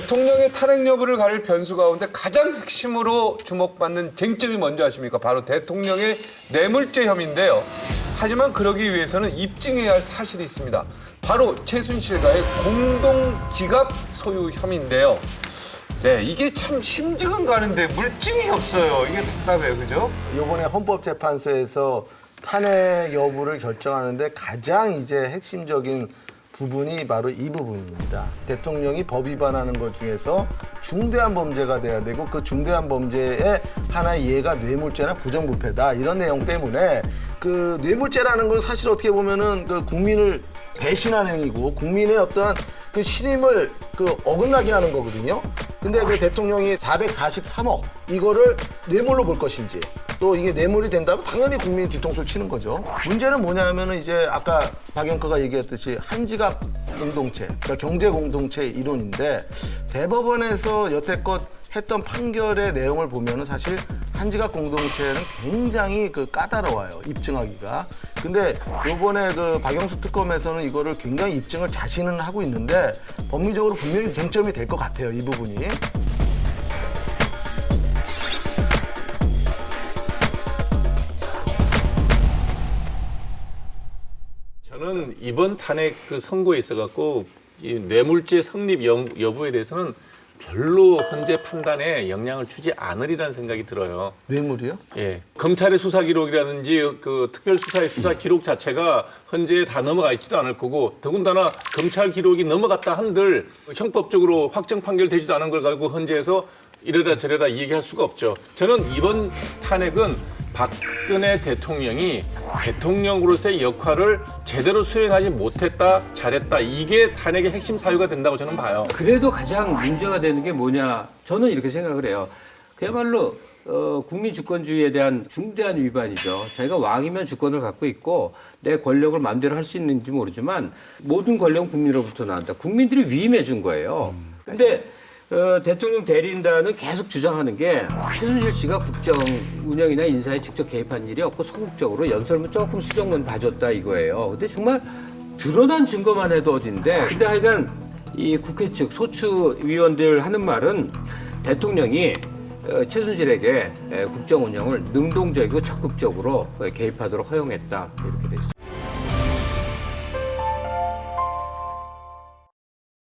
대통령의 탄핵 여부를 가릴 변수 가운데 가장 핵심으로 주목받는 쟁점이 뭔지 아십니까? 바로 대통령의 뇌물죄 혐의인데요. 하지만 그러기 위해서는 입증해야 할 사실이 있습니다. 바로 최순실과의 공동 지갑 소유 혐의인데요. 네, 이게 참 심증은 가는데 물증이 없어요. 이게 답답해요, 그죠? 이번에 헌법재판소에서 탄핵 여부를 결정하는데 가장 이제 핵심적인 부분이 바로 이 부분입니다. 대통령이 법 위반하는 것 중에서 중대한 범죄가 돼야 되고 그 중대한 범죄의 하나의 예가 뇌물죄나 부정부패다 이런 내용 때문에 그 뇌물죄라는 건 사실 어떻게 보면은 그 국민을 배신하는 행위고 국민의 어떠한 그 신임을 그 어긋나게 하는 거거든요. 근데 그 대통령이 443억 이거를 뇌물로 볼 것인지 또 이게 뇌물이 된다면 당연히 국민이 뒤통수를 치는 거죠. 문제는 뭐냐면은 이제 아까 박영커가 얘기했듯이 한지갑 공동체, 그러니까 경제 공동체 이론인데 대법원에서 여태껏 했던 판결의 내용을 보면은 사실 한지갑 공동체는 굉장히 그 까다로워요, 입증하기가. 근데 요번에 그 박영수 특검에서는 이거를 굉장히 입증을 자신은 하고 있는데 법리적으로 분명히 쟁점이 될 것 같아요, 이 부분이. 저는 이번 탄핵 그 선고에 있어갖고 이 뇌물죄 성립 여부에 대해서는 별로 현재 판단에 영향을 주지 않으리라는 생각이 들어요. 뇌물이요? 예, 검찰의 수사 기록이라든지 그 특별수사의 수사 기록 자체가 현재 다 넘어가 있지도 않을 거고 더군다나 검찰 기록이 넘어갔다 한들 형법적으로 확정 판결되지도 않은 걸 가지고 헌재에서 이래라 저래라 얘기할 수가 없죠. 저는 이번 탄핵은 박근혜 대통령이 대통령으로서의 역할을 제대로 수행하지 못했다, 잘했다. 이게 탄핵의 핵심 사유가 된다고 저는 봐요. 그래도 가장 문제가 되는 게 뭐냐? 저는 이렇게 생각을 해요. 그야말로 국민 주권주의에 대한 중대한 위반이죠. 자기가 왕이면 주권을 갖고 있고 내 권력을 마음대로 할 수 있는지 모르지만 모든 권력은 국민으로부터 나온다. 국민들이 위임해 준 거예요. 근데 대통령 대리인단은 계속 주장하는 게 최순실 씨가 국정 운영이나 인사에 직접 개입한 일이 없고 소극적으로 연설문 조금 수정문 봐줬다 이거예요. 근데 정말 드러난 증거만 해도 어딘데. 근데 하여간 이 국회 측 소추위원들 하는 말은 대통령이 최순실에게 국정 운영을 능동적이고 적극적으로 개입하도록 허용했다 이렇게 돼 있습니다.